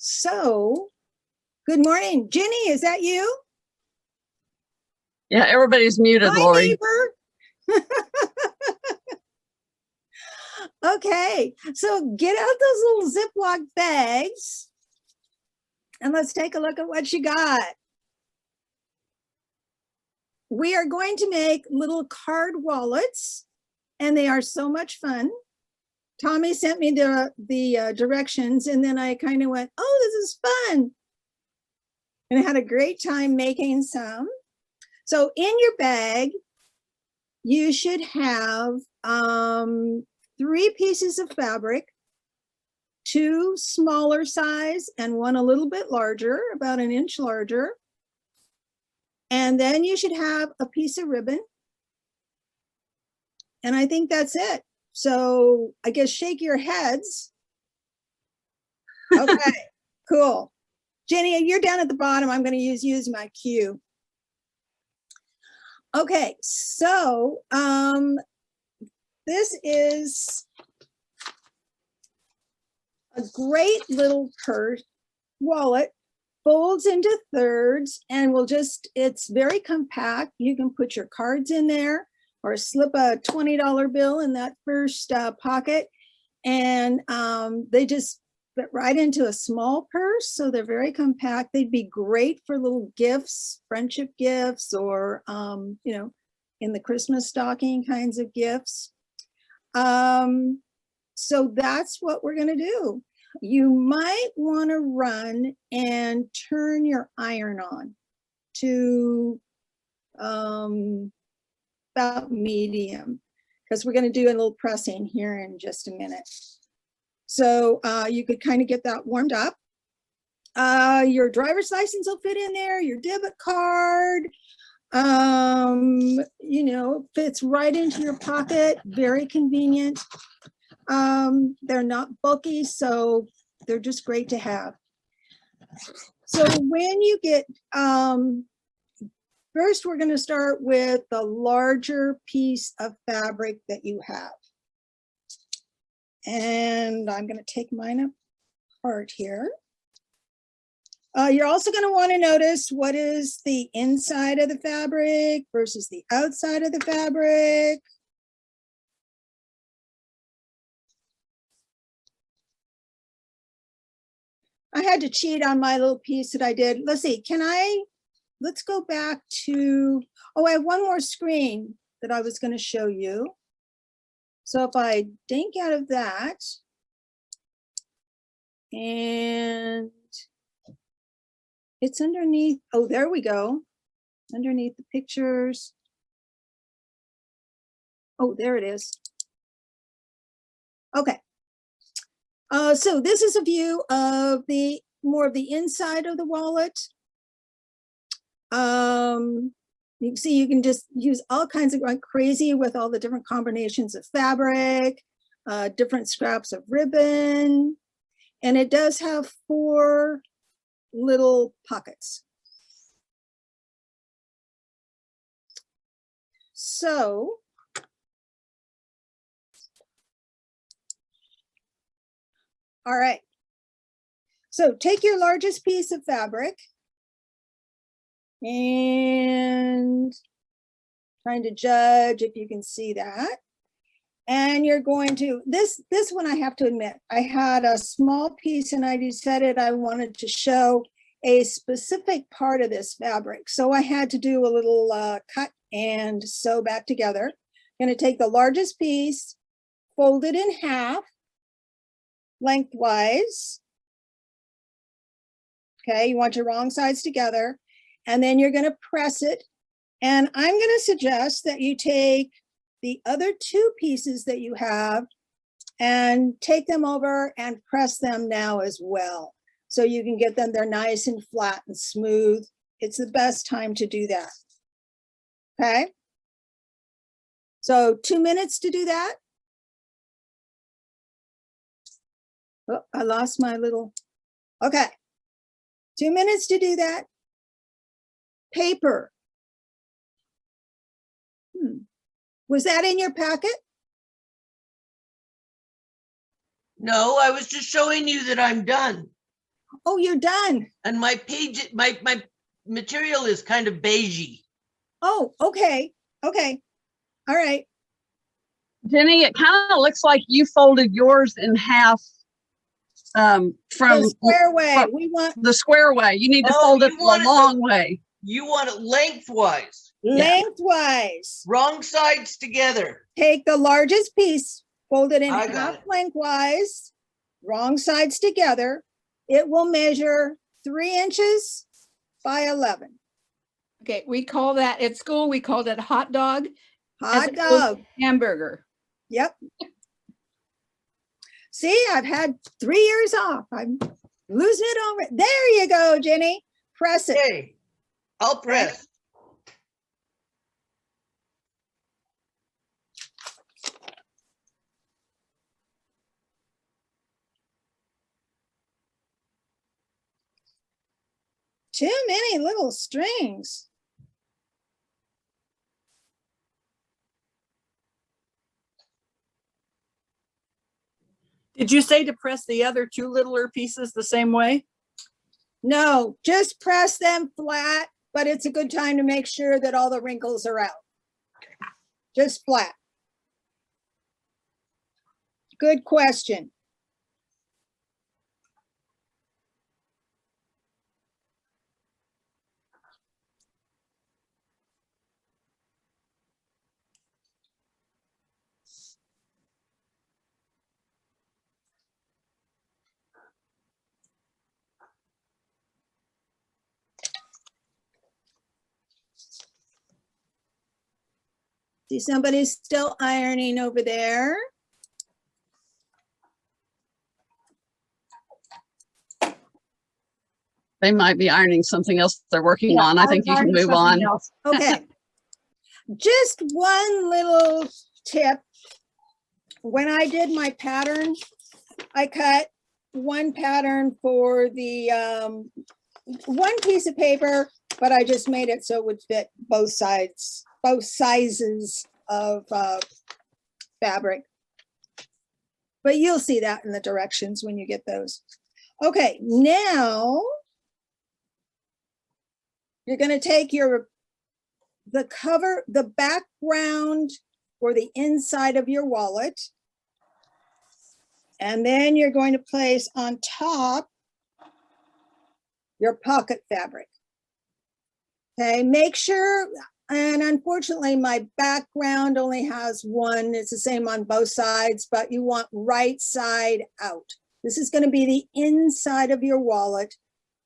So, good morning. Jenny, is that you? Yeah, everybody's muted, Hi, Lori. neighbor. Okay, so get out those little Ziploc bags and let's take a look at what you got. We are going to make little card wallets, and they are so much fun. Tommy sent me the directions, and then I kind of went, oh, this is fun. And I had a great time making some. So in your bag, you should have 3 pieces of fabric, 2 smaller size and 1 a little bit larger, about 1 inch larger. And then you should have a piece of ribbon. And I think that's it. So I guess shake your heads. Okay, cool. Jenny, you're down at the bottom. I'm going to use my cue. Okay, so this is a great little purse wallet, folds into thirds, and it's very compact. You can put your cards in there or slip a $20 bill in that first pocket, and they just fit right into a small purse. So they're very compact. They'd be great for little gifts, friendship gifts, or in the Christmas stocking kinds of gifts. So that's what we're going to do. You might want to run and turn your iron on to about medium, because we're going to do a little pressing here in just a minute. So you could kind of get that warmed up. Your driver's license will fit in there, your debit card, fits right into your pocket, very convenient. They're not bulky, so they're just great to have. So when you get, first we're going to start with the larger piece of fabric that you have. And I'm going to take mine apart here. You're also going to want to notice what is the inside of the fabric versus the outside of the fabric. I had to cheat on my little piece that I did. Let's see, let's go back to, I have one more screen that I was going to show you. So if I dink out of that, and it's underneath, there we go, underneath the pictures. Oh, there it is. Okay. So this is a view of more of the inside of the wallet. You can see you can just use all kinds of crazy with all the different combinations of fabric, different scraps of ribbon, and it does have 4 little pockets. So all right, so take your largest piece of fabric and trying to judge if you can see that. And you're going to, this one I have to admit, I had a small piece and I decided I wanted to show a specific part of this fabric. So I had to do a little cut and sew back together. I'm going to take the largest piece, fold it in half, lengthwise. Okay, you want your wrong sides together, and then you're going to press it. And I'm going to suggest that you take the other 2 pieces that you have and take them over and press them now as well. So you can get them, they're nice and flat and smooth. It's the best time to do that. Okay. So 2 minutes to do that. Oh, I lost my little, okay. 2 minutes to do that. Paper. Was that in your packet? No, I was just showing you that I'm done. Oh, you're done. And my page, my material is kind of beigey. Oh, okay. Okay. All right. Jenny, it kind of looks like you folded yours in half from The square way. from We want the square way. You need to fold it the long way. You want it lengthwise. lengthwise. Wrong sides together. Take the largest piece, fold it in I got half it. lengthwise, wrong sides together. It will measure 3 inches by 11. Okay, we call that at school, we called it hot dog. as Hot opposed to dog. Hamburger. Yep. See, I've had 3 years off. I'm losing it over. There you go, Jenny. Press it. Okay, I'll press. Too many little strings. Did you say to press the other 2 littler pieces the same way? No, just press them flat, but it's a good time to make sure that all the wrinkles are out. Just flat. Good question. See, somebody's still ironing over there. They might be ironing something else they're working on. I think you can move on. Okay. Just one little tip. When I did my pattern, I cut one pattern for the one piece of paper, but I just made it so it would fit both sides, both sizes of fabric. But you'll see that in the directions when you get those. Okay, now you're going to take the cover, the background or the inside of your wallet, and then you're going to place on top your pocket fabric. Okay, make sure, and unfortunately my background only has one, it's the same on both sides, but you want right side out. This is going to be the inside of your wallet.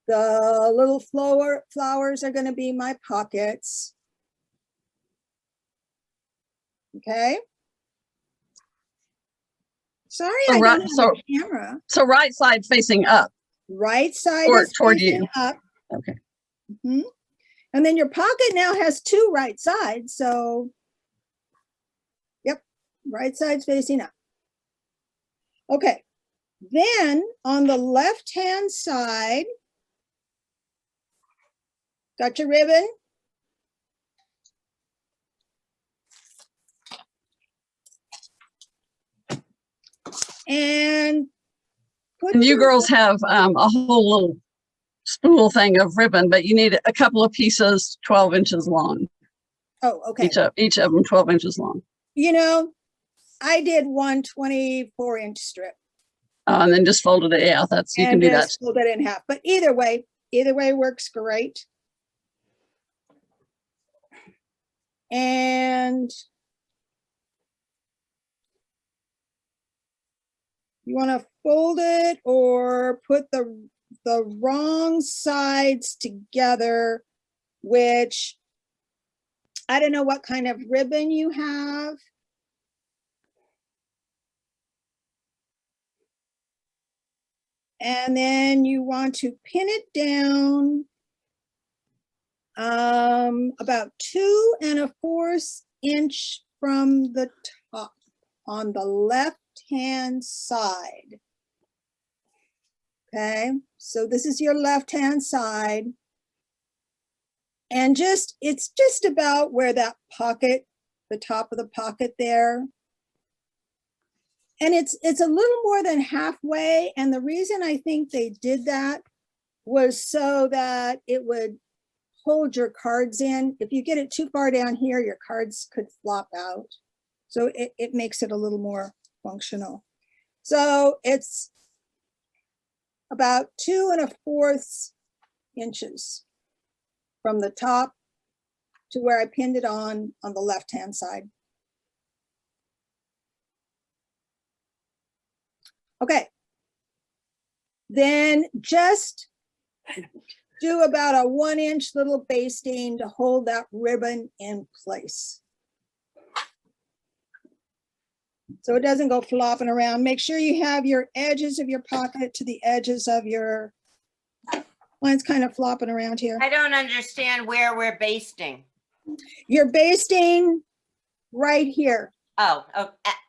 The little flowers are going to be my pockets. Okay. Sorry, I don't have a camera. So right side facing up. Right side toward facing you. up. Okay. Mm-hmm. And then your pocket now has 2 right sides. So, yep, right side's facing up. Okay. Then on the left-hand side, got your ribbon. And you girls have a whole little spool thing of ribbon, but you need a couple of pieces 12 inches long. Oh, okay. Each of them 12 inches long. You know, I did one 24-inch strip. And then just folded it. Yeah, you can do that. Fold it in half. But either way works great. And you want to fold it or put the wrong sides together, which I don't know what kind of ribbon you have. And then you want to pin it down about 2 1/4 inch from the top on the left-hand side. Okay, so this is your left-hand side. And it's just about where that pocket, the top of the pocket there. And it's a little more than halfway. And the reason I think they did that was so that it would hold your cards in. If you get it too far down here, your cards could flop out. So it makes it a little more functional. So it's about 2 1/4 inches from the top to where I pinned it on the left-hand side. Okay. Then just do about a 1-inch little basting to hold that ribbon in place. So it doesn't go flopping around. Make sure you have your edges of your pocket to the edges of your, mine's kind of flopping around here. I don't understand where we're basting. You're basting right here, Oh,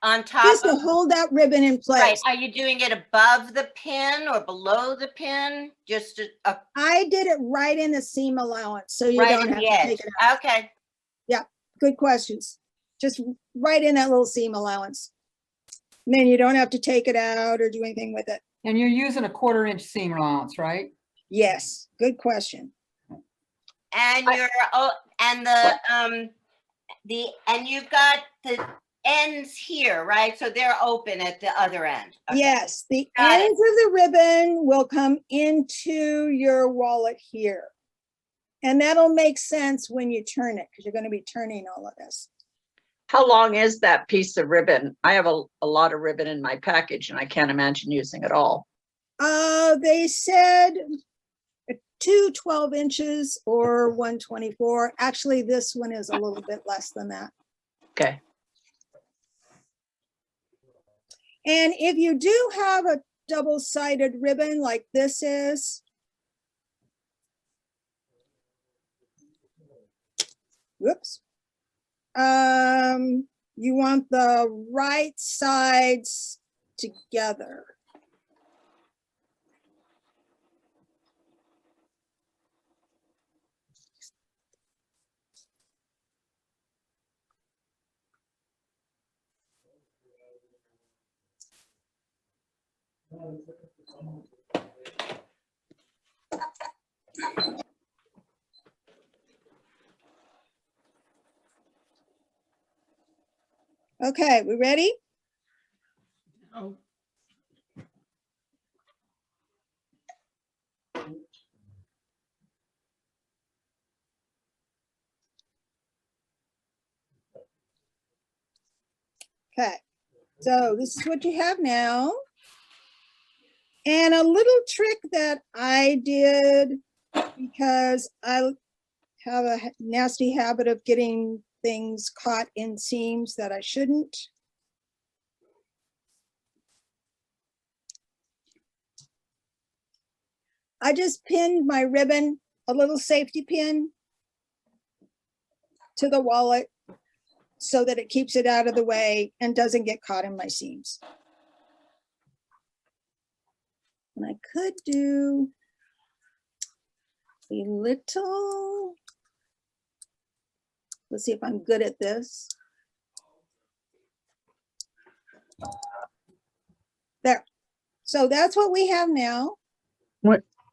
on top just to of, hold that ribbon in right. place. Are you doing it above the pin or below the pin? Just I did it right in the seam allowance, so you right don't at have the to edge. take it out. Okay. Good questions. Just right in that little seam allowance. And then you don't have to take it out or do anything with it. And you're using a 1/4 inch seam allowance, right? Yes, good question. And you're and and you've got the ends here, right? So they're open at the other end. Okay. Yes, the Got it. ends of the ribbon will come into your wallet here. And that'll make sense when you turn it, because you're going to be turning all of this. How long is that piece of ribbon? I have a lot of ribbon in my package and I can't imagine using it all. They said 2 12 inches or 124. Actually, this one is a little bit less than that. Okay. And if you do have a double-sided ribbon like this is, whoops, you want the right sides together. Okay, we ready? Oh, Okay, so this is what you have now. And a little trick that I did, because I have a nasty habit of getting things caught in seams that I shouldn't. I just pinned my ribbon, a little safety pin, to the wallet so that it keeps it out of the way and doesn't get caught in my seams. And I could do a little, let's see if I'm good at this. There. So that's what we have now.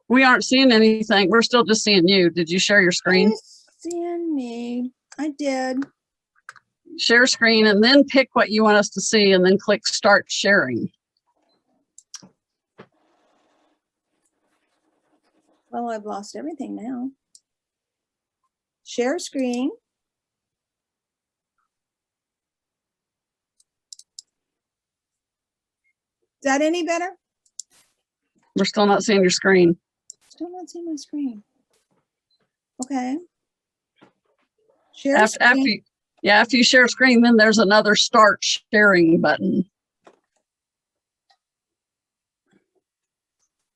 We aren't seeing anything. We're still just seeing you. Did you share your screen? Seeing me. I did. Share screen and then pick what you want us to see and then click start sharing. Well, I've lost everything now. Share screen. Is that any better? We're still not seeing your screen. Still not seeing my screen. Okay. Share After you share screen, then there's another start sharing button.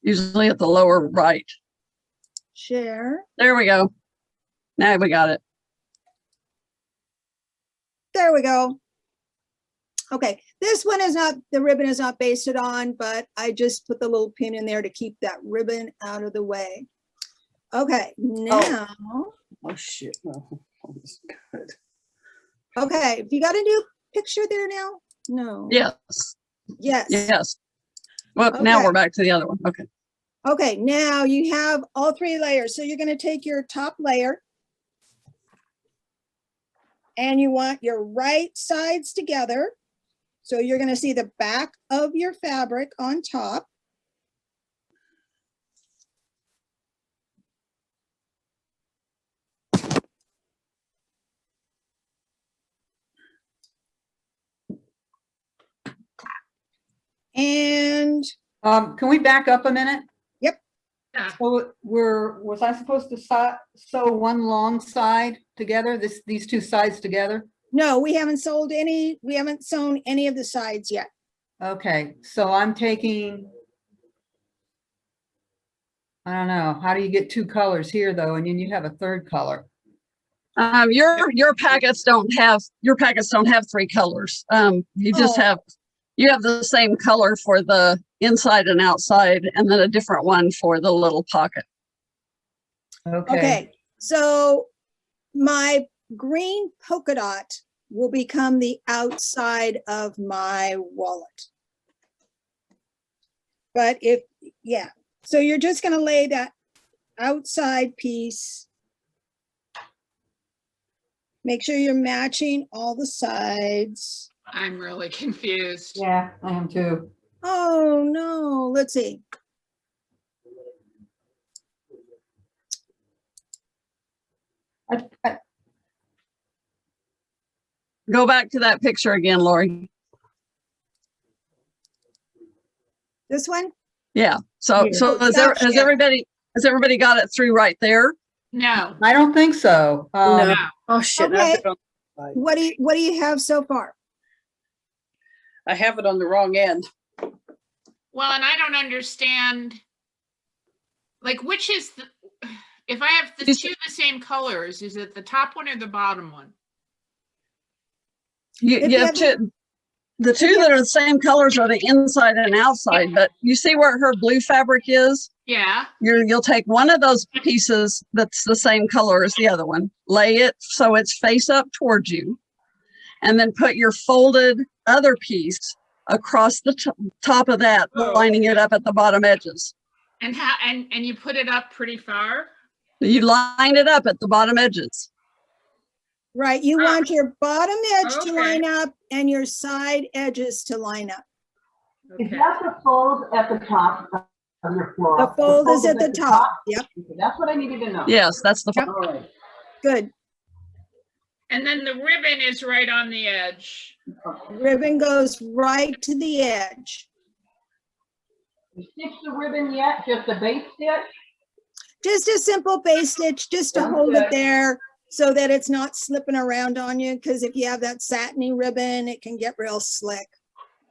Usually at the lower right. Share. There we go. Now we got it. There we go. Okay, this one is not, the ribbon is not basted on, but I just put the little pin in there to keep that ribbon out of the way. Okay, now. Oh, shit. No. Oh, this is good. Okay, you got a new picture there now? No. Yes. Yes. Yes. Well, now Okay. we're back to the other one. Okay. Okay, now you have all 3 layers. So you're going to take your top layer and you want your right sides together. So you're going to see the back of your fabric on top. And Can we back up a minute? Yep. So was I supposed to sew one long side together, these 2 sides together? no, we haven't sewn any of the sides yet. Okay, so I'm taking, I don't know, how do you get 2 colors here though, and then you have a 3rd color? Your packets don't have 3 colors. You just Oh. you have the same color for the inside and outside, and then a different one for the little pocket. Okay, so my green polka dot will become the outside of my wallet. But yeah, so you're just going to lay that outside piece. Make sure you're matching all the sides. I'm really confused. Yeah, I am too. Oh no, let's see. Go back to that picture again, Lori. This one? Yeah. So has everybody got it through right there? No, I don't think so. no. Oh, shit. I Okay. have it on the side. What do you have so far? I have it on the wrong end. Well, and I don't understand, like, which is the, if I have the Is- 2 the same colors, is it the top one or the bottom one? You If you have have- the 2 that are the same colors are the inside and outside, but you see where her blue fabric is? Yeah, You'll take one of those pieces that's the same color as the other one, lay it so it's face up towards you, and then put your folded other piece across the top of that, lining it up at the bottom edges. and how, and you put it up pretty far? You line it up at the bottom edges. Right, you want your bottom edge to Okay. line up and your side edges to line up. Okay. the fold at the top of your floor? The fold is at the top. Yep, That's what I needed to know. Yes, that's the Yep. All right. good. And then the ribbon is right on the edge. Ribbon goes right to the edge. You stitch the ribbon yet? Just a base stitch? Just a simple base stitch, just to Sounds hold it good. there so that it's not slipping around on you. Because if you have that satiny ribbon, it can get real slick.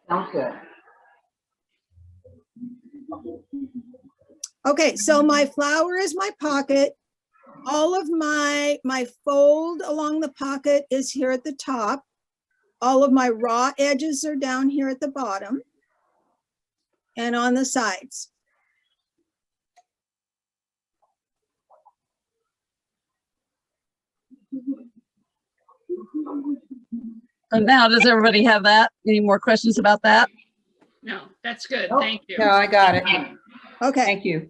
Sounds good. Okay, so my flower is my pocket. All of my fold along the pocket is here at the top. All of my raw edges are down here at the bottom and on the sides. And now, does everybody have that? Any more questions about that? No, that's good. Oh, Thank you. No, I got it. Okay, Thank you.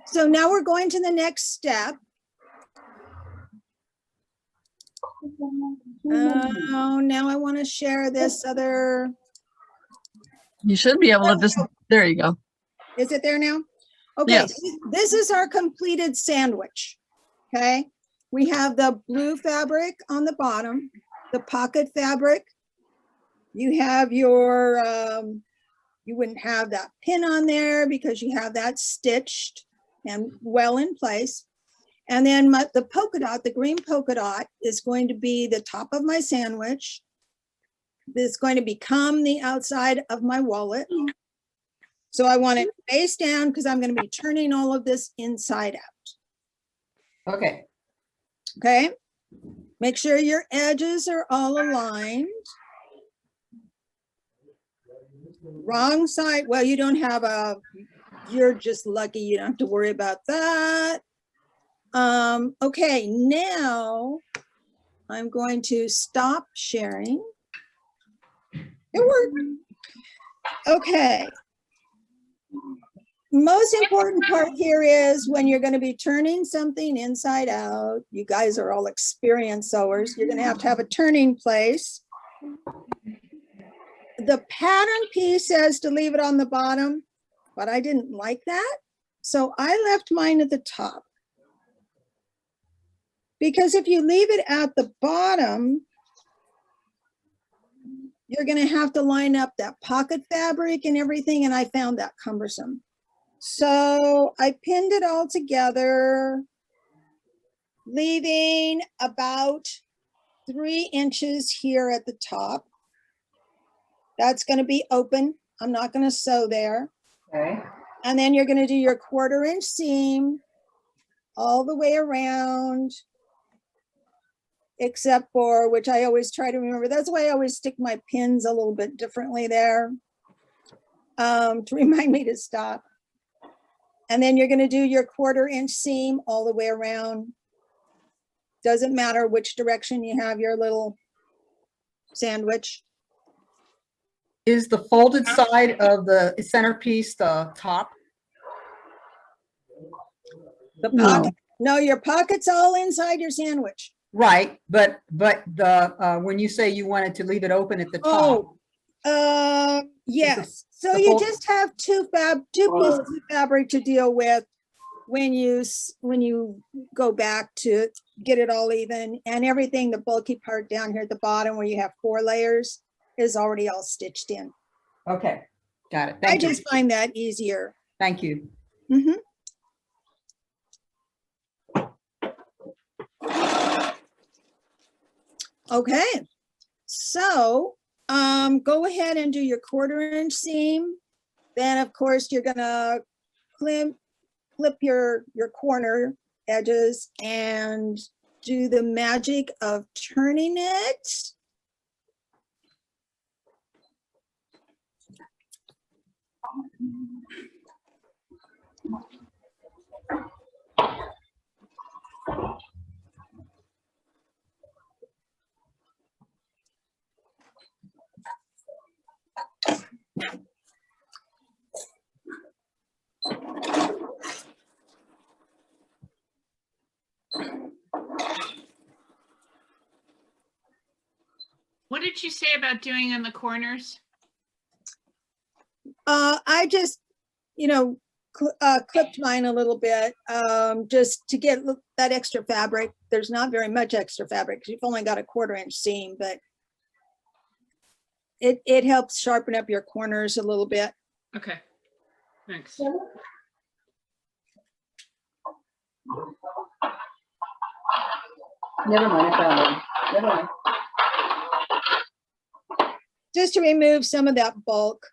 so now we're going to the next step. Oh, now I want to share this other, You should be able to just, there you go. is it there now? Okay, Yes. this is our completed sandwich. Okay, we have the blue fabric on the bottom, the pocket fabric. You have your, you wouldn't have that pin on there because you have that stitched and well in place. And then the polka dot, the green polka dot is going to be the top of my sandwich. This is going to become the outside of my wallet. So I want it face down because I'm going to be turning all of this inside out. Okay. Okay. Make sure your edges are all aligned. Wrong side. Well, you don't have you're just lucky. You don't have to worry about that. Okay, now I'm going to stop sharing. It worked. Okay. most important part here is when you're going to be turning something inside out, you guys are all experienced sewers, you're going to have a turning place. The pattern piece says to leave it on the bottom, but I didn't like that. So I left mine at the top. Because if you leave it at the bottom, you're going to have to line up that pocket fabric and everything, and I found that cumbersome. So I pinned it all together, leaving about 3 inches here at the top. That's going to be open. I'm not going to sew there. Okay. And then you're going to do your 1/4 inch seam all the way around, except for, which I always try to remember. That's why I always stick my pins a little bit differently there, to remind me to stop. And then you're going to do your 1/4 inch seam all the way around. Doesn't matter which direction you have your little sandwich. Is the folded side of the centerpiece the top? The No. pocket, no, your pocket's all inside your sandwich. Right, but the when you say you wanted to leave it open at the top, Yes. So the you fold- just have two pieces of fabric to deal with when you go back to get it all even, and everything, the bulky part down here at the bottom where you have 4 layers is already all stitched in. okay, got it. I Thank you. just find that easier. Thank you. Mhm. Okay, so go ahead and do your 1/4 inch seam. Then of course you're gonna flip your corner edges and do the magic of turning it. What did you say about doing in the corners? I just, clipped mine a little bit, just to get that extra fabric. There's not very much extra fabric because you've only got a 1/4 inch seam, but it helps sharpen up your corners a little bit. Okay, thanks. Never mind, I found it. Never mind. Just to remove some of that bulk.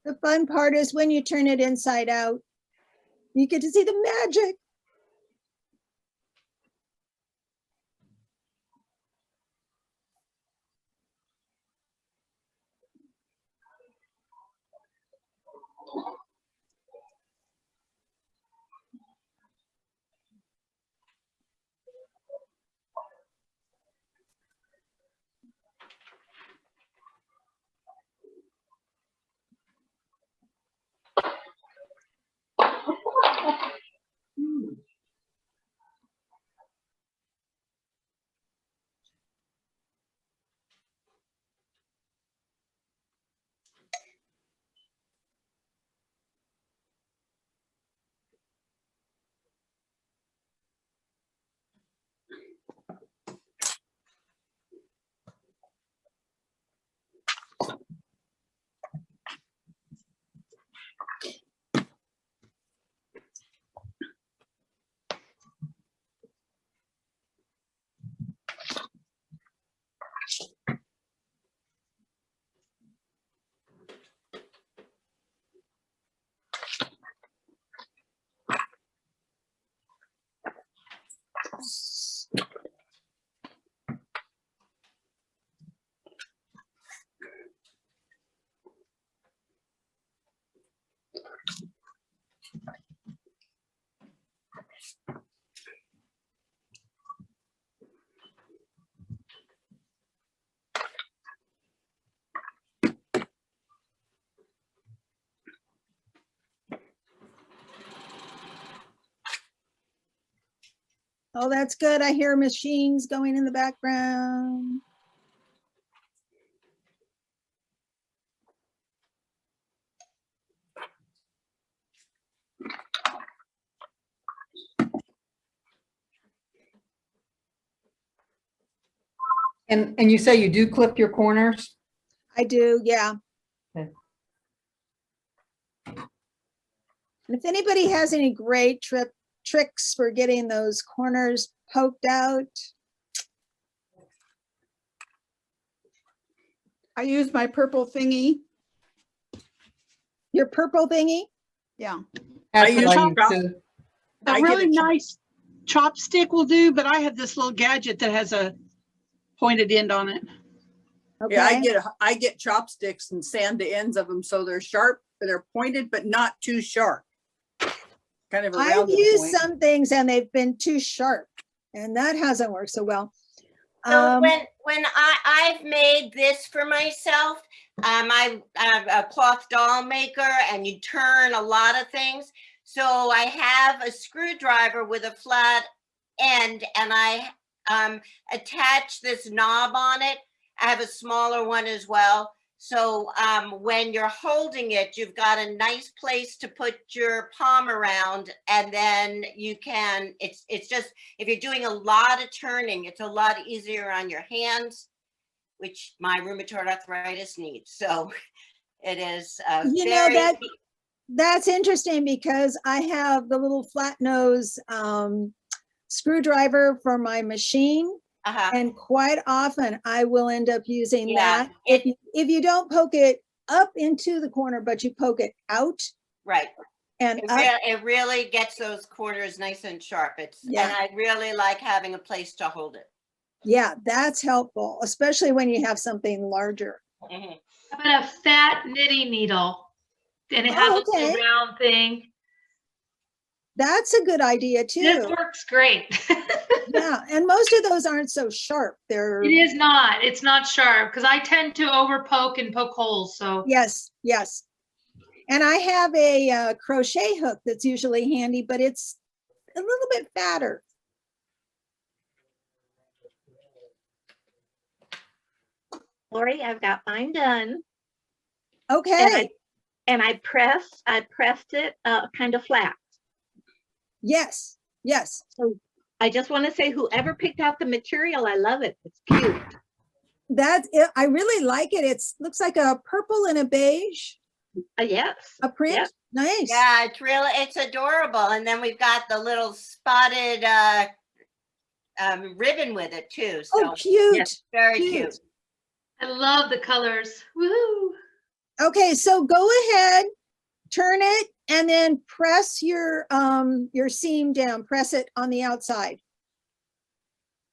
The fun part is when you turn it inside out, you get to see the magic. Oh, that's good. I hear machines going in the background. And you say you do clip your corners? I do, yeah. Okay. And if anybody has any great tricks for getting those corners poked out. I use my purple thingy. Your purple thingy? Yeah. That's use what I chop- use too. A I get really a chop- nice chopstick will do, but I have this little gadget that has a pointed end on it. Okay. Yeah, I get chopsticks and sand the ends of them so they're sharp, they're pointed, but not too sharp. Kind of I've around the used point. some things and they've been too sharp and that hasn't worked so well. So when I've made this for myself, I'm a cloth doll maker, and you turn a lot of things. So I have a screwdriver with a flat end, and I attach this knob on it. I have a smaller one as well. So when you're holding it, you've got a nice place to put your palm around, and then you can, it's just, if you're doing a lot of turning, it's a lot easier on your hands, which my rheumatoid arthritis needs. So it is You know, very, that's interesting because I have the little flat nose screwdriver for my machine. And quite often I will end up using Yeah, that. If you don't poke it up into the corner, but you poke it out. right. And It really gets those corners nice and sharp. And I really like having a place to hold it. Yeah, that's helpful, especially when you have something larger. Mhm. How about a fat knitting needle? And it has a little round thing. That's a good idea too. This works great. Yeah, and most of those aren't so sharp. It is not. It's not sharp because I tend to over poke and poke holes. So yes. And I have a crochet hook that's usually handy, but it's a little bit fatter. Lori, I've got mine done. Okay. And I pressed it kind of flat. Yes. So I just want to say, whoever picked out the material, I love it. It's cute. That's it. I really like it. It's looks like a purple and a beige. Yes. A print. Yep. Nice. Yeah, it's adorable. And then we've got the little spotted ribbon with it too. So oh, cute. Yes, very cute. I love the colors. Woo! Okay, so go ahead, turn it, and then press your seam down. Press it on the outside.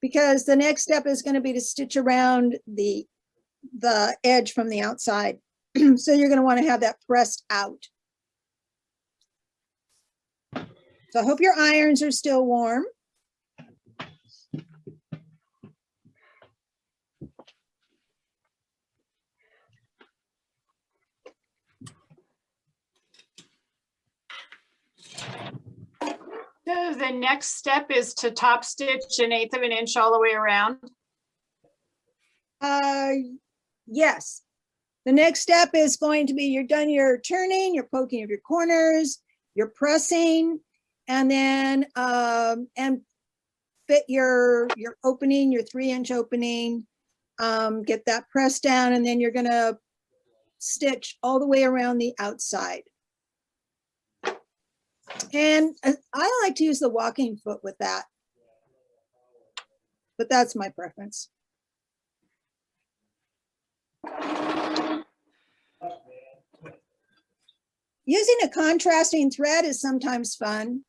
Because the next step is going to be to stitch around the edge from the outside. So you're going to want to have that pressed out. So I hope your irons are still warm. So the next step is to top stitch 1/8 of an inch all the way around. Yes. The next step is going to be you're done your turning, you're poking of your corners, you're pressing, and then and fit your opening, your 3-inch opening, get that pressed down, and then you're gonna stitch all the way around the outside. And I like to use the walking foot with that, but that's my preference. Using a contrasting thread is sometimes fun.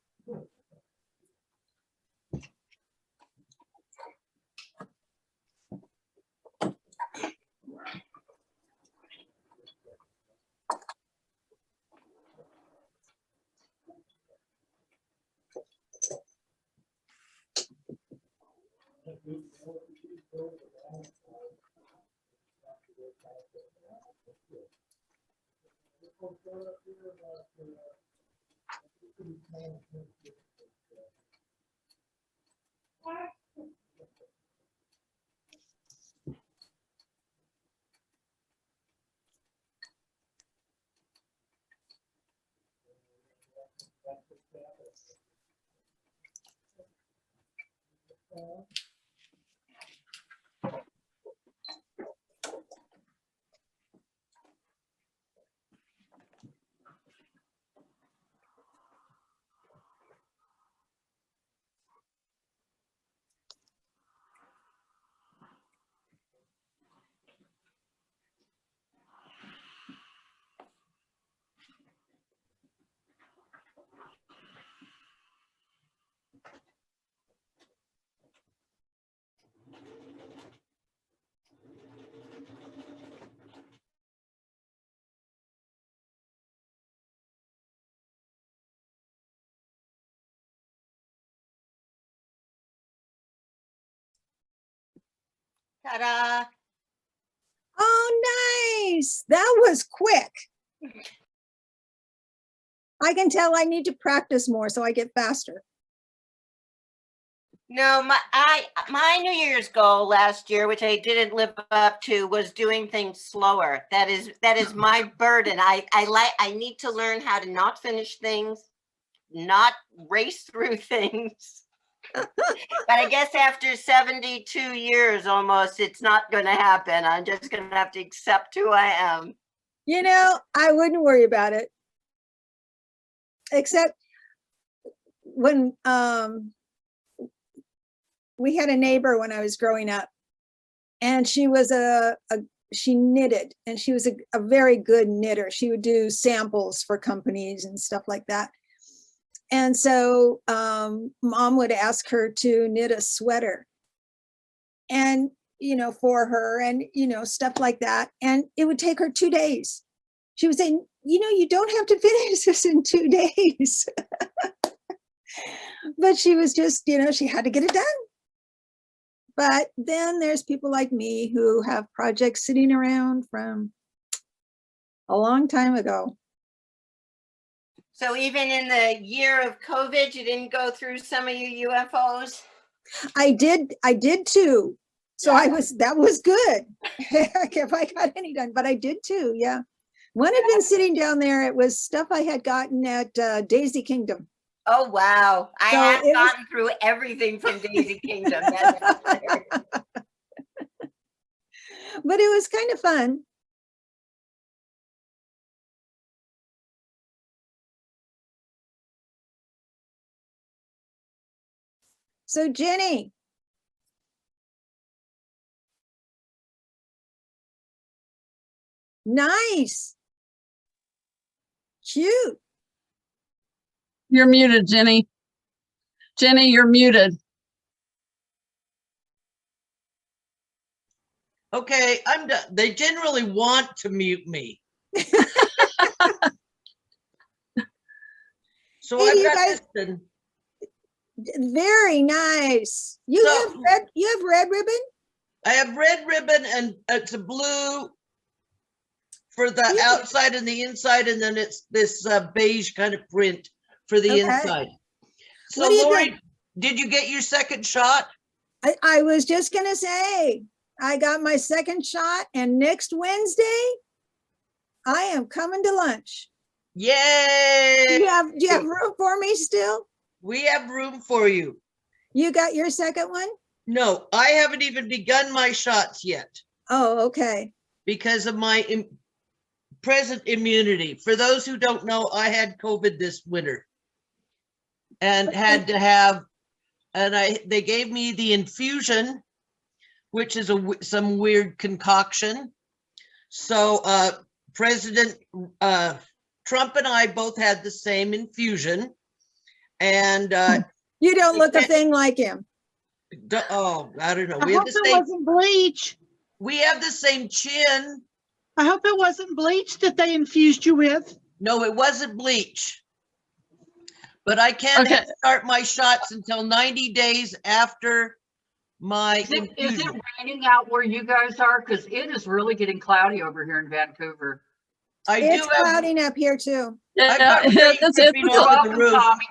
Ta-da. Oh, nice. That was quick. I can tell I need to practice more so I get faster. No, my New Year's goal last year, which I didn't live up to, was doing things slower. That is my burden. I need to learn how to not finish things, not race through things. But I guess after 72 years almost, it's not going to happen. I'm just going to have to accept who I am. You know, I wouldn't worry about it. Except when we had a neighbor when I was growing up, and she was she knitted, and she was a very good knitter. She would do samples for companies and stuff like that. And so mom would ask her to knit a sweater and, you know, for her and, you know, stuff like that. And it would take her 2 days. She would say, you know, you don't have to finish this in 2 days. But she was just, you know, she had to get it done. But then there's people like me who have projects sitting around from a long time ago. So even in the year of COVID, you didn't go through some of your UFOs? I did too. So Yeah. that was good. If I got any done, but I did too. Yeah. One had been sitting down there. It was stuff I had gotten at Daisy Kingdom. Oh, wow. I So have it was- gotten through everything from Daisy Kingdom. But it was kind of fun. So Jenny. Nice. Cute. You're muted, Jenny. Jenny, you're muted. Okay, I'm done. They generally want to mute me. So Hey, I've you got guys- this then. Very nice. You So- have red ribbon? I have red ribbon and it's a blue for the Yeah. outside and the inside, and then it's this beige kind of print for the Okay. inside. So What do you Lori, think? did you get your second shot? I was just gonna say, I got my second shot, and next Wednesday, I am coming to lunch. Yay! Do you have room for me still? We have room for you. You got your second one? No, I haven't even begun my shots yet Oh, okay. because of my present immunity. For those who don't know, I had COVID this winter and had to have, they gave me the infusion, which is some weird concoction. So President Trump and I both had the same infusion, and You don't look a thing like him. oh, I don't know. I We have hope the it same. wasn't bleach. We have the same chin. I hope it wasn't bleach that they infused you with. No, it wasn't bleach. But I can't Okay. start my shots until 90 days after my Is it infusion. raining out where you guys are? Because it is really getting cloudy over here in Vancouver. I do It's have. clouding up here too. I got rain it's dripping You're over the welcome, roof. Tommy.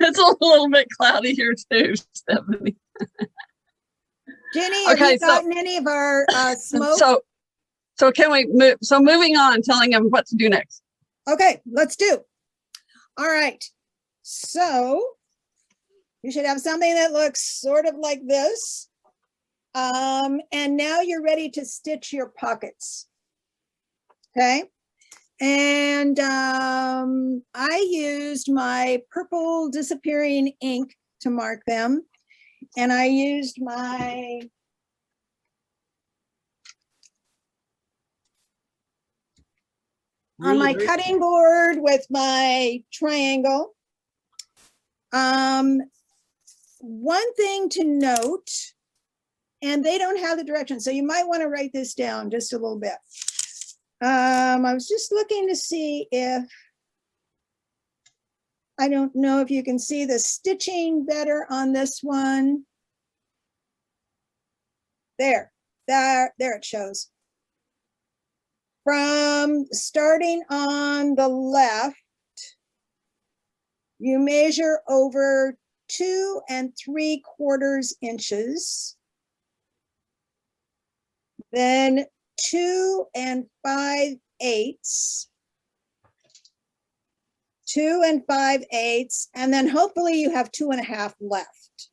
a little bit cloudy here too, Stephanie. Jenny, have Okay, you gotten any of our smoke? So can we move? So moving on, telling them what to do next. Okay, let's do. All right. So you should have something that looks sort of like this. And now you're ready to stitch your pockets. Okay. And I used my purple disappearing ink to mark them. And I used my on my cutting board with my triangle. One thing to note, and they don't have the directions, so you might want to write this down just a little bit. I was just looking to see if, I don't know if you can see the stitching better on this one. There it shows. From starting on the left, you measure over 2 3/4 inches. Then 2 5/8. 2 5/8, and then hopefully you have 2 1/2 left.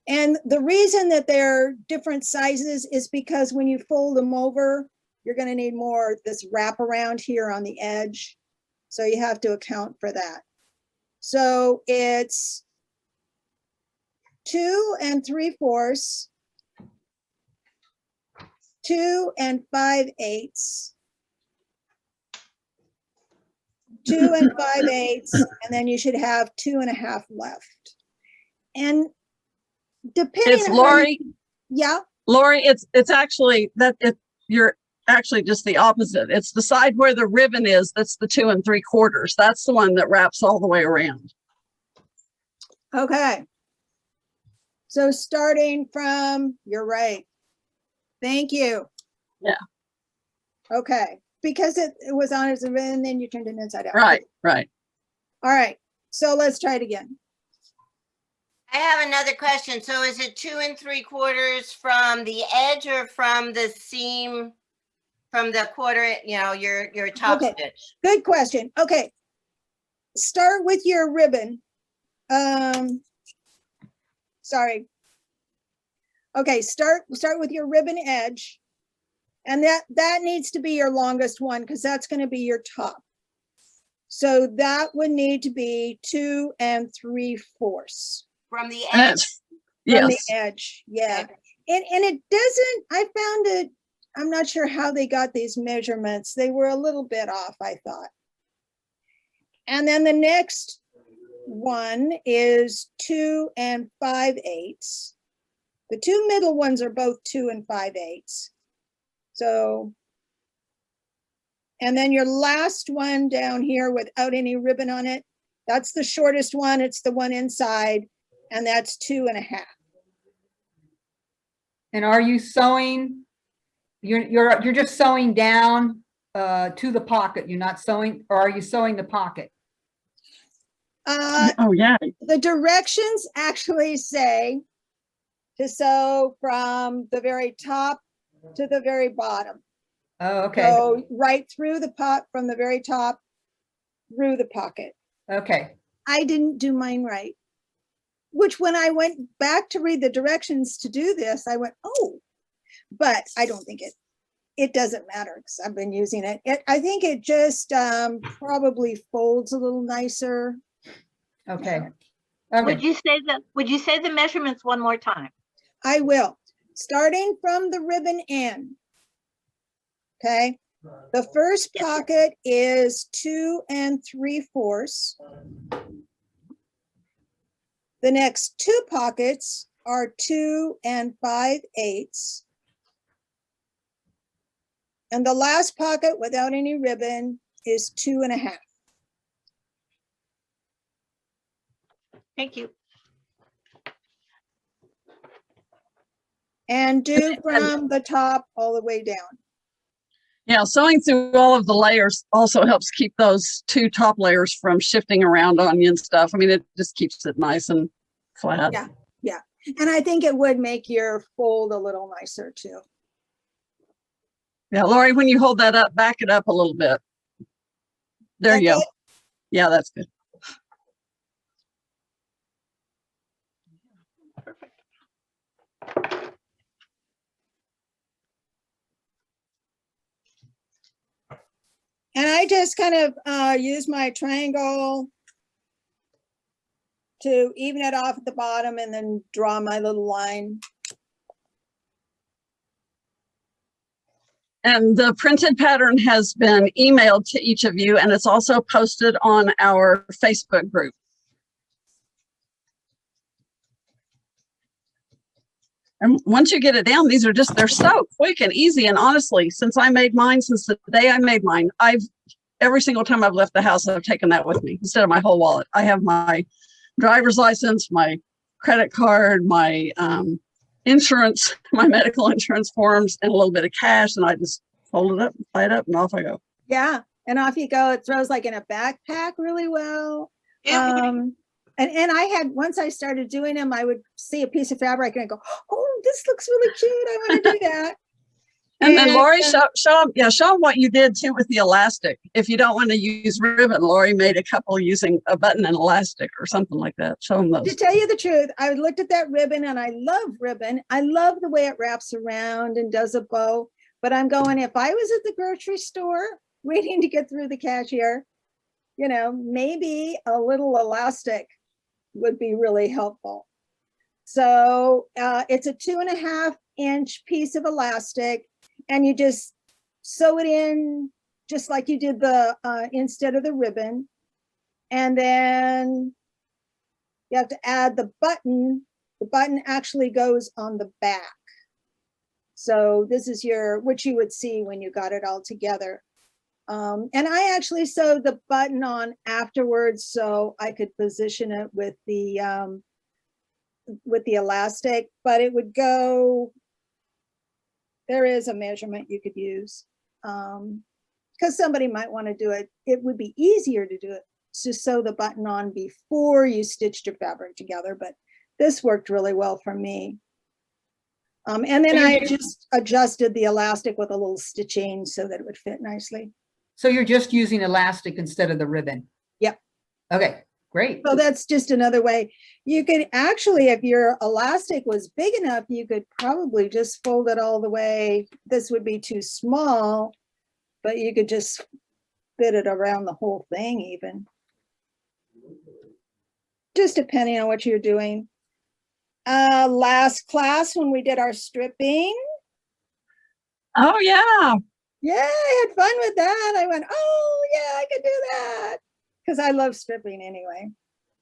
And the reason that they're different sizes is because when you fold them over, you're going to need more this wrap around here on the edge. So you have to account for that. So it's 2 3/4, 2 5/8, 2 5/8, and then you should have 2 1/2 left. And depending It's on Lori. Yeah. Lori, it's actually that you're actually just the opposite. It's the side where the ribbon is, that's the 2 3/4. That's the one that wraps all the way around. Okay. So starting from, you're right. Thank you. Yeah. Okay. Because it was on as a ribbon, and then you turned it inside out. Right, right. All right. So let's try it again. I have another question. So is it 2 3/4 from the edge or from the seam, from the quarter, your top Okay. stitch? Good question. Okay. Start with your ribbon. Sorry. Okay, start with your ribbon edge. And that needs to be your longest one because that's going to be your top. So that would need to be 2 3/4. From the edge? From the Yes. edge, yeah. And it doesn't, I found it, I'm not sure how they got these measurements. They were a little bit off, I thought. And then the next one is 2 5/8. The two middle ones are both 2 5/8. So, and then your last one down here without any ribbon on it, that's the shortest one. It's the one inside, and that's 2 1/2. And are you sewing? You're just sewing down to the pocket. You're not sewing, or are you sewing the pocket? Oh yeah. The directions actually say to sew from the very top to the very bottom. Oh, okay. So right through the pot from the very top through the pocket. Okay. I didn't do mine right. Which when I went back to read the directions to do this, I went, oh, but I don't think it doesn't matter because I've been using it. I think it just probably folds a little nicer. Okay. Would you say the measurements one more time? I will. Starting from the ribbon end. Okay. The first pocket is 2 3/4. The next two pockets are 2 5/8. And the last pocket without any ribbon is 2 1/2. Thank you. And do from the top all the way down. Yeah, sewing through all of the layers also helps keep those two top layers from shifting around on you and stuff. I mean, it just keeps it nice and flat. Yeah. Yeah. And I think it would make your fold a little nicer too. Yeah, Lori, when you hold that up, back it up a little bit. There you go. Yeah, that's good. And I just kind of use my triangle to even it off at the bottom and then draw my little line. And the printed pattern has been emailed to each of you, and it's also posted on our Facebook group. And once you get it down, these are just, they're so quick and easy. And honestly, since I made mine, since the day I made mine, every single time I've left the house, I've taken that with me instead of my whole wallet. I have my driver's license, my credit card, my insurance, my medical insurance forms, and a little bit of cash. And I just fold it up, tie it up, and off I go. Yeah. And off you go. It throws like in a backpack really well. And I had, once I started doing them, I would see a piece of fabric and I go, oh, this looks really cute. I want to do that. And then Lori, show them what you did too with the elastic. If you don't want to use ribbon, Lori made a couple using a button and elastic or something like that. Show them those. To tell you the truth, I looked at that ribbon and I love ribbon. I love the way it wraps around and does a bow. But I'm going, if I was at the grocery store waiting to get through the cashier, you know, maybe a little elastic would be really helpful. So it's a 2.5 inch piece of elastic, and you just sew it in just like you did the instead of the ribbon. And then you have to add the button. The button actually goes on the back. So this is what you would see when you got it all together. And I actually sewed the button on afterwards so I could position it with the elastic, but it would go, there is a measurement you could use because somebody might want to do it. It would be easier to do it, to sew the button on before you stitched your fabric together, but this worked really well for me. And then I just adjusted the elastic with a little stitching so that it would fit nicely. So you're just using elastic instead of the ribbon? Yep. Okay, great. So that's just another way. You could actually, if your elastic was big enough, you could probably just fold it all the way. This would be too small, but you could just fit it around the whole thing even. Just depending on what you're doing. Last class when we did our stripping. Oh yeah. Yeah, I had fun with that. I went, oh yeah, I could do that. Because I love stripping anyway.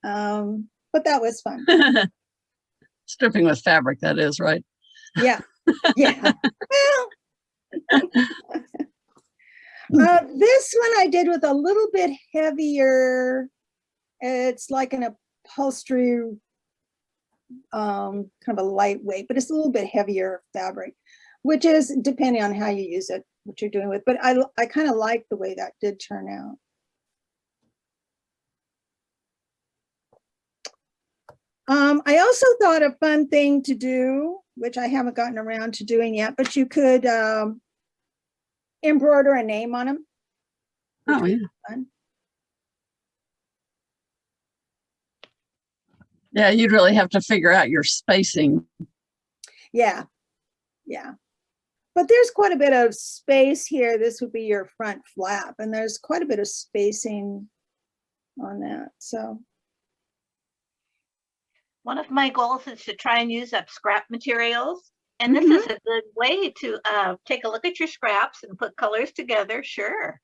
But that was fun. Stripping with fabric, that is, right? Yeah. Yeah. Well, this one I did with a little bit heavier. It's like an upholstery, kind of a lightweight, but it's a little bit heavier fabric, which is depending on how you use it, what you're doing with. But I kind of like the way that did turn out. I also thought a fun thing to do, which I haven't gotten around to doing yet, but you could embroider a name on them. Oh yeah. Fun. Yeah, you'd really have to figure out your spacing. Yeah, yeah. But there's quite a bit of space here. This would be your front flap, and there's quite a bit of spacing on that. So One of my goals is to try and use up scrap materials. And this is a good way to take a look at your scraps and put colors together. Sure.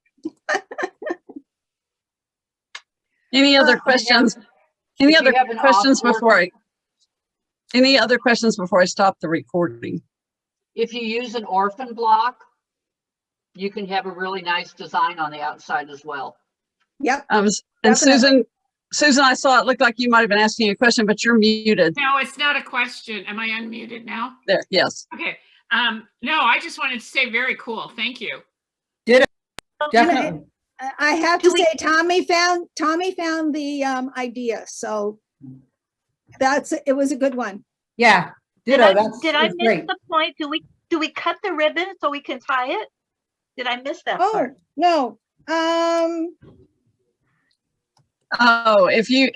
Any other questions? Any other questions before I stop the recording? If you use an orphan block, you can have a really nice design on the outside as well. Yep. And Susan, I saw it looked like you might have been asking a question, but you're muted. No, it's not a question. Am I unmuted now? There, yes. Okay. No, I just wanted to say very cool. Thank you. Definitely. I have to say, Tommy found the idea. So, It was a good one. Yeah, ditto. That's Did I that's miss great. the point? Do we cut the ribbon so we can tie it? Did I miss that Oh, part? no. Oh, if you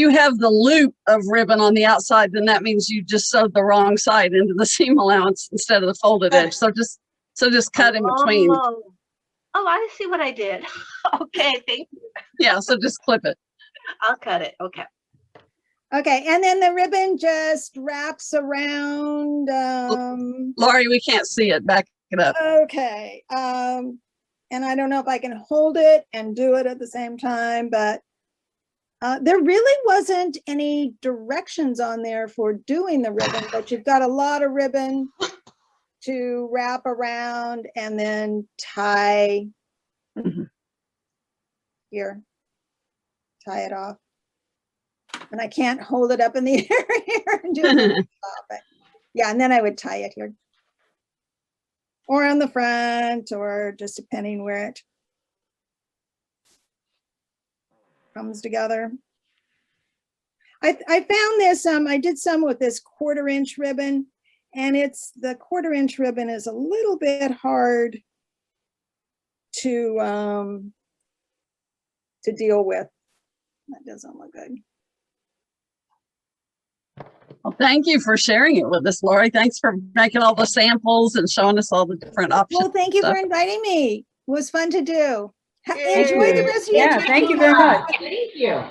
have the loop of ribbon on the outside, then that means you just sewed the wrong side into the seam allowance instead of the folded edge. So just cut in between. Oh, I see what I did. Okay, thank you. Yeah, so just clip it. I'll cut it. Okay. Okay, and then the ribbon just wraps around. Laurie, we can't see it. Back it up. Okay. And I don't know if I can hold it and do it at the same time, but there really wasn't any directions on there for doing the ribbon, but you've got a lot of ribbon to wrap around and then tie here, tie it off. And I can't hold it up in the air here and do it. But yeah, and then I would tie it here. Or on the front, or just depending where it comes together. I found this, I did some with this 1/4" ribbon, and the 1/4" ribbon is a little bit hard to deal with. That doesn't look good. Well, thank you for sharing it with us, Lori. Thanks for making all the samples and showing us all the different options. Well, thank you for inviting me. It was fun to do. Enjoy the rest of your Yeah, trip. thank you very much. Thank you.